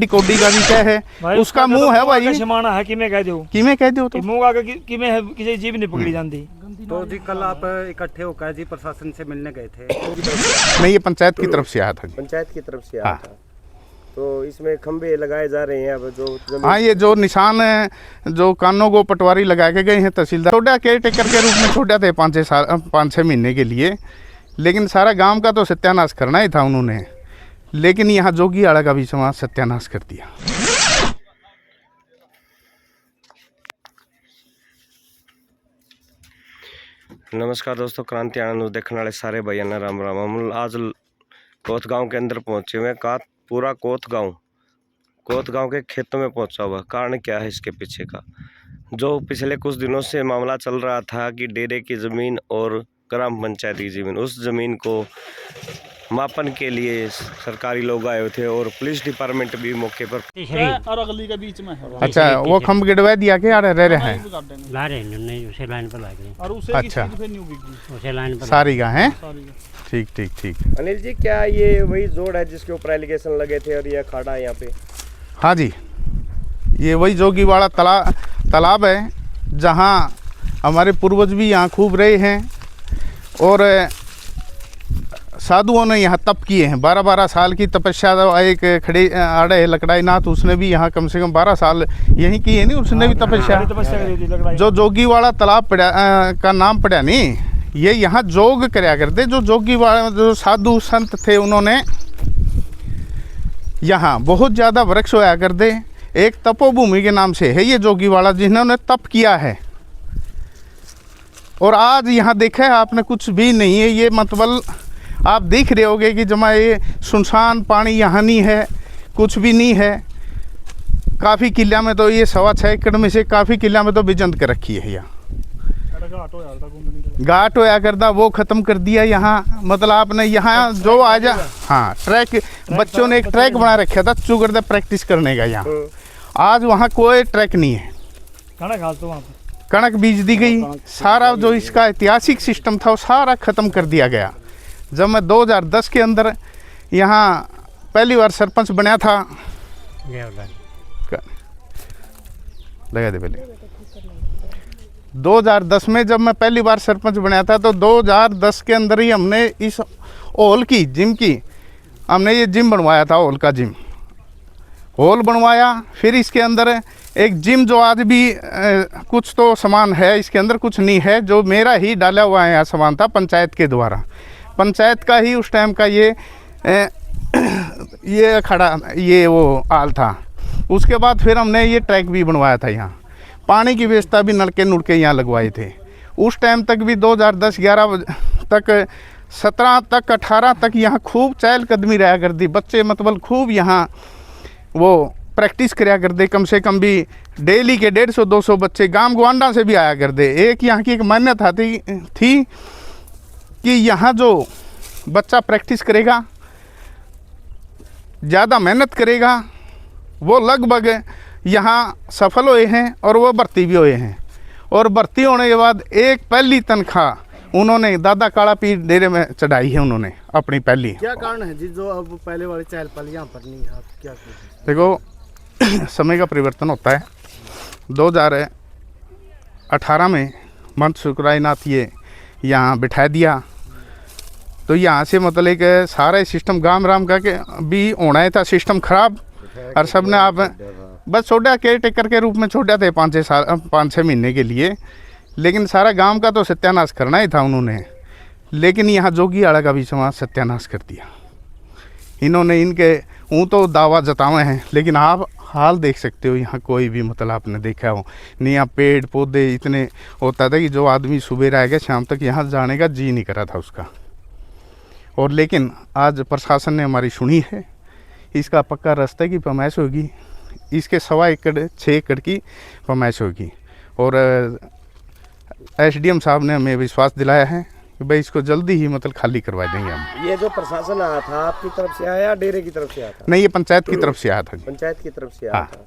कोडी का भी क्या है, उसका मुंह है भाई, शमाना है किमें कह दो तो मुंह आगे किमें है, किसी जीव नहीं पकड़ी जाती। तो जी कल आप इकट्ठे होकर जी प्रशासन से मिलने गए थे? नहीं, ये पंचायत की तरफ से आया था जी। पंचायत की तरफ से आया था। तो इसमें खंबे लगाए जा रहे हैं अब जो हाँ, ये जो निशान है, जो कानों को पटवारी लगा के गए हैं तहसीलदार, छोटा केयर टेकर के रूप में छोड़ा थे 5-6 महीने के लिए, लेकिन सारा गांव का तो सत्यानाश करना ही था उन्होंने, लेकिन यहाँ जोगी आड़ा का भी समाज सत्यानाश कर दिया। नमस्कार दोस्तों, क्रांति आनंद देखने वाले सारे भैया ने राम राम। हम आज कोत गांव के अंदर पहुंचे हुए हैं। पूरा कोत गांव के खेतों में पहुंचा हुआ। कारण क्या है इसके पीछे का? जो पिछले कुछ दिनों से मामला चल रहा था कि डेरे की ज़मीन और ग्राम पंचायत की ज़मीन, उस ज़मीन को मापन के लिए सरकारी लोग आए हुए थे और पुलिस डिपार्टमेंट भी मौके पर। और अगली के बीच में है। अच्छा, वो खंभ गिरवा दिया के आ रहे हैं, ला रहे हैं, नहीं उसे लाइन पर ला गए और उसे अच्छा, उसे लाइन पर सारी का है। ठीक। अनिल जी, क्या ये वही जोड़ है जिसके ऊपर एलिगेशन लगे थे और ये अखाड़ा है यहाँ पे? हाँ जी, ये वही जोगीवाड़ा तालाब है जहाँ हमारे पूर्वज भी यहाँ खूब रहे हैं और साधुओं ने यहाँ तप किए हैं। 12-12 साल की तपस्या। एक खड़े आड़े है लकड़ाई नाथ, उसने भी यहाँ कम से कम 12 साल यहीं की है, नहीं उसने भी तपस्या। जो जोगीवाड़ा तालाब का नाम पड़ा नहीं, ये यहाँ जोग करया करते। जो जोगीवाड़ा जो साधु संत थे, उन्होंने यहाँ बहुत ज़्यादा वृक्ष होया करते। एक तपोभूमि के नाम से है ये जोगीवाड़ा, जिन्होंने तप किया है। और आज यहाँ देखा है आपने, कुछ भी नहीं है। ये मतलब आप देख रहे होगे कि जमा ये सुनसान पानी यहाँ नहीं है, कुछ भी नहीं है। काफ़ी किला में तो ये 6.25 एकड़ में से काफ़ी किला में तो बिजंत कर रखी है। यहाँ घाट होया करता, वो ख़त्म कर दिया यहाँ। मतलब आपने यहाँ जो आ जा, हाँ, ट्रैक, बच्चों ने एक ट्रैक बना रखा था चुगरदा प्रैक्टिस करने का। यहाँ आज वहाँ कोई ट्रैक नहीं है। कणक बीज दी गई। सारा जो इसका ऐतिहासिक सिस्टम था वो सारा ख़त्म कर दिया गया। जब मैं 2010 के अंदर यहाँ पहली बार सरपंच बना था, लगा दे पहले 2010 में जब मैं पहली बार सरपंच बना था, तो 2010 के अंदर ही हमने इस हॉल की, जिम की, हमने ये जिम बनवाया था। हॉल का जिम हॉल बनवाया। फिर इसके अंदर एक जिम जो आज भी कुछ तो सामान है इसके अंदर, कुछ नहीं है, जो मेरा ही डाला हुआ है यहाँ सामान था पंचायत के द्वारा। पंचायत का ही उस टाइम का ये खड़ा, ये वो आल था। उसके बाद फिर हमने ये ट्रैक भी बनवाया था। यहाँ पानी की व्यवस्था भी नलके नुड़के यहाँ लगवाए थे। उस टाइम तक भी 2010-11 तक, 17 तक, 18 तक यहाँ खूब चहलकदमी रहा करती। बच्चे मतलब खूब यहाँ वो प्रैक्टिस कराया करते। कम से कम भी डेली के 150-200 बच्चे गांव ग्वांडा से भी आया करते। एक यहाँ की एक मान्यता थी कि यहाँ जो बच्चा प्रैक्टिस करेगा, ज़्यादा मेहनत करेगा, वो लगभग यहाँ सफल हुए हैं और वो भर्ती भी हुए हैं। और भर्ती होने के बाद एक पहली तनख्वाह उन्होंने दादा काला पीर डेरे में चढ़ाई है उन्होंने अपनी पहली। क्या कारण है जी जो अब पहले वाले चहल पहल यहाँ पर नहीं है? क्या देखो, समय का परिवर्तन होता है। 2018 में मंत शुक्राईनाथ ये यहाँ बिठा दिया, तो यहाँ से मतलब एक सारा सिस्टम गांव राम का के भी होना था सिस्टम खराब। और सब ने आप बस छोटा केयर टेकर के रूप में छोड़ा थे 5-6 महीने के लिए, लेकिन सारा गांव का तो सत्यानाश करना ही था उन्होंने। लेकिन यहाँ जोगी आड़ा का भी समाज सत्यानाश कर दिया इन्होंने। इनके ऊँ तो दावा जतावे हैं, लेकिन आप हाल देख सकते हो यहाँ कोई भी मतलब आपने देखा हो नहीं। यहाँ पेड़ पौधे इतने होता था कि जो आदमी सुबह रह गया शाम तक यहाँ जाने का जी नहीं करा था उसका। और लेकिन आज प्रशासन ने हमारी सुनी है। इसका पक्का रास्ते की पैमाइश होगी, इसके 1.25 एकड़ 6 एकड़ की पैमाइश होगी। और एसडीएम साहब ने हमें विश्वास दिलाया है कि भाई इसको जल्दी ही मतलब खाली करवा देंगे हम। ये जो प्रशासन आया था आपकी तरफ से आया या डेरे की तरफ से आया था? नहीं, ये पंचायत की तरफ से आया था। पंचायत की तरफ से आया था।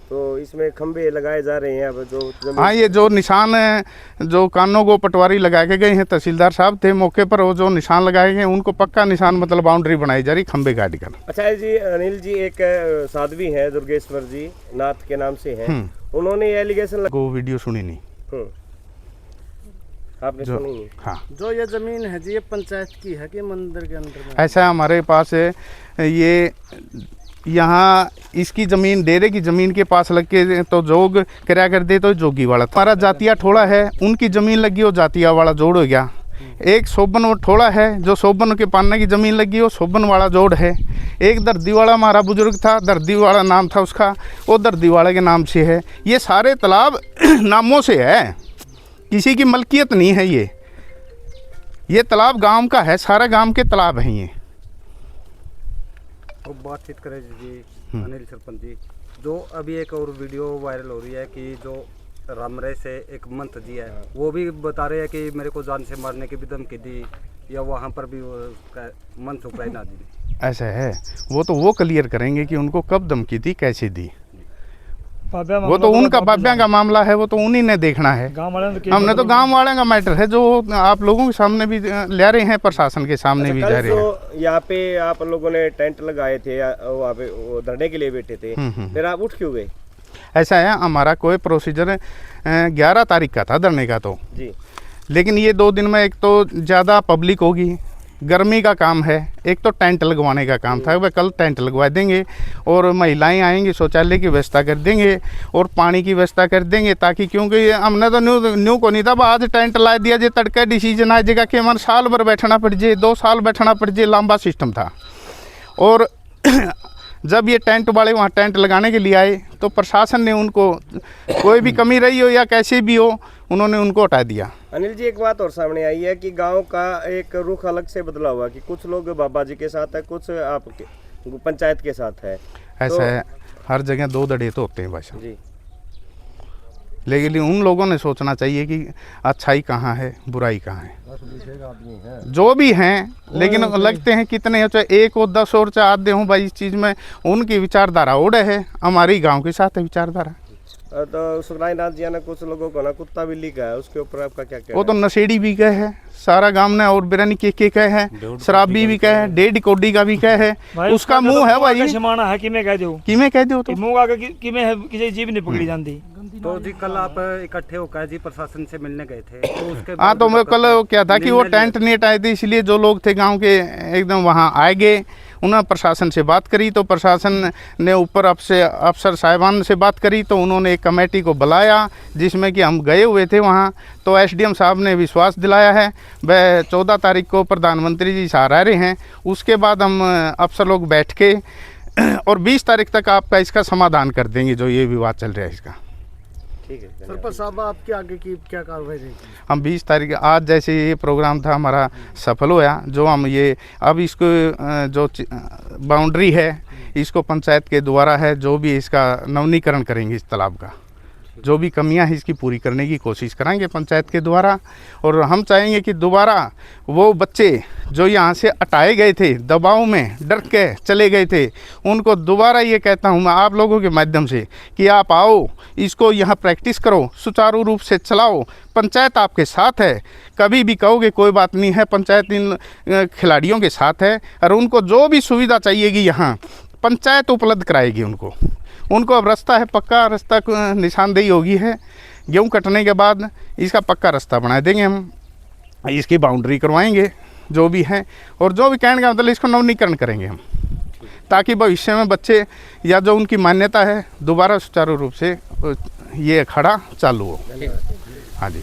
तो इसमें खंबे लगाए जा रहे हैं अब जो जमीन हाँ, ये जो निशान है, जो कानों को पटवारी लगा के गए हैं, तहसीलदार साहब थे मौके पर, वो जो निशान लगाए गए उनको पक्का निशान मतलब बाउंड्री बनाई जा रही खंबे गाड़ी कर। अच्छा जी, अनिल जी एक साध्वी है दुर्गेश्वर जी नाथ के नाम से है, उन्होंने ये एलिगेशन वो वीडियो सुनी नहीं आपने जो, सुनी नहीं? हाँ, जो ये जमीन है जी ये पंचायत की है कि मंदिर के अंदर में? ऐसा है हमारे पास है, ये यहाँ इसकी ज़मीन डेरे की ज़मीन के पास लग के तो जोग किराया कर दे तो जोगी वाला, हमारा जातिया ठोड़ा है, उनकी ज़मीन लगी वो जातिया वाला जोड़ हो गया। एक सोबन वो ठोड़ा है, जो सोबन के पाने की ज़मीन लगी वो सोबन वाला जोड़ है। एक दर्दी वाला हमारा बुजुर्ग था, दर्दी वाला नाम था उसका, वो दर्दी वाले के नाम से है। ये सारे तालाब नामों से है, किसी की मलकियत नहीं है। ये तालाब गांव का है, सारा गांव के तालाब हैं ये। तो बातचीत करें जी अनिल सरपंच जी, जो अभी एक और वीडियो वायरल हो रही है कि जो रामरे से एक मंत जी है, वो भी बता रहे हैं कि मेरे को जान से मारने की भी धमकी दी, या वहाँ पर भी मंत उकराइना दी। ऐसा है, वो क्लियर करेंगे कि उनको कब धमकी दी, कैसे दी। वो तो उनका बाब्या का मामला है, वो तो उन्हीं ने देखना है। हमने तो गांव वाले का मैटर है, जो आप लोगों के सामने भी ले रहे हैं, प्रशासन के सामने भी जा रहे हैं। यहाँ पे आप लोगों ने टेंट लगाए थे, वहाँ पे वो धरने के लिए बैठे थे, फिर आप उठ क्यों गए? ऐसा है, हमारा कोई प्रोसीजर 11 तारीख का था धरने का तो जी, लेकिन ये 2 दिन में एक तो ज़्यादा पब्लिक होगी, गर्मी का काम है, एक तो टेंट लगवाने का काम था। वह कल टेंट लगवा देंगे और महिलाएं आएंगी, शौचालय की व्यवस्था कर देंगे और पानी की व्यवस्था कर देंगे, ताकि क्योंकि हमने तो न्यू को नहीं था, आज टेंट ला दिया जे तड़के डिसीजन आ जाएगा कि हमारे साल भर बैठना पड़ जाए, 2 साल बैठना पड़ जाए, लंबा सिस्टम था। और जब ये टेंट वाले वहाँ टेंट लगाने के लिए आए तो प्रशासन ने उनको कोई भी कमी रही हो या कैसे भी हो, उन्होंने उनको हटा दिया। अनिल जी एक बात और सामने आई है कि गांव का एक रुख अलग से बदला हुआ, कि कुछ लोग बाबा जी के साथ है, कुछ आपके पंचायत के साथ है। ऐसा है, हर जगह 2 दड़े तो होते हैं भाषा जी, लेकिन उन लोगों ने सोचना चाहिए कि अच्छाई कहाँ है, बुराई कहाँ है। जो भी हैं, लेकिन लगते हैं कितने हो, चाहे 1 हो, 10 और चाहे आधे हों, भाई इस चीज़ में उनकी विचारधारा ओढ़े है, हमारी गांव के साथ है विचारधारा। तो सुखरायनाथ जी ने कुछ लोगों को ना कुत्ता बिल्ली का है, उसके ऊपर आपका क्या कहना वो तो नशेड़ी भी कहे है सारा गांव ने, और बिरानी के कहे है, शराबी भी कहे है, 1.5 कौड़ी का भी कहे है, उसका मुंह है भाई, शमाना है कि मैं कह दूं कि मैं कह दूं तो मुंह आके कि मैं किसी जीव नहीं पकड़ी जाती। तो जी कल आप इकट्ठे होकर जी प्रशासन से मिलने गए थे, तो उसके हाँ, तो मैं कल क्या था कि वो टेंट नहीं हटाए थे, इसलिए जो लोग थे गांव के एकदम वहाँ आए गए, उन्होंने प्रशासन से बात करी, तो प्रशासन ने ऊपर अफसर साहिबान से बात करी, तो उन्होंने एक कमेटी को बुलाया जिसमें कि हम गए हुए थे वहाँ। तो एसडीएम साहब ने विश्वास दिलाया है, वह 14 तारीख को प्रधानमंत्री जी सहारा रहे हैं, उसके बाद हम अफसर लोग बैठ के और 20 तारीख तक आपका इसका समाधान कर देंगे, जो ये विवाद चल रहा है इसका। ठीक है सरपंच साहब, आपके आगे की क्या कार्रवाई रहेगी? हम 20 तारीख, आज जैसे ये प्रोग्राम था हमारा सफल होया, जो हम ये अब इसको जो बाउंड्री है इसको पंचायत के द्वारा है, जो भी इसका नवीनीकरण करेंगे, इस तालाब का जो भी कमियां हैं इसकी पूरी करने की कोशिश करेंगे पंचायत के द्वारा। और हम चाहेंगे कि दोबारा वो बच्चे जो यहाँ से हटाए गए थे, दबाव में डर के चले गए थे, उनको दोबारा ये कहता हूँ मैं आप लोगों के माध्यम से कि आप आओ, इसको यहाँ प्रैक्टिस करो, सुचारू रूप से चलाओ, पंचायत आपके साथ है, कभी भी कहोगे कोई बात नहीं है, पंचायत इन खिलाड़ियों के साथ है, और उनको जो भी सुविधा चाहिएगी यहाँ पंचायत उपलब्ध कराएगी उनको। अब रास्ता है पक्का, रास्ता निशानदेही होगी है, गेहूँ कटने के बाद इसका पक्का रास्ता बना देंगे हम, इसकी बाउंड्री करवाएंगे जो भी है, और जो भी कहने का मतलब इसको नवीनीकरण करेंगे हम, ताकि भविष्य में बच्चे या जो उनकी मान्यता है दोबारा सुचारू रूप से ये अखाड़ा चालू हो। हाँ जी।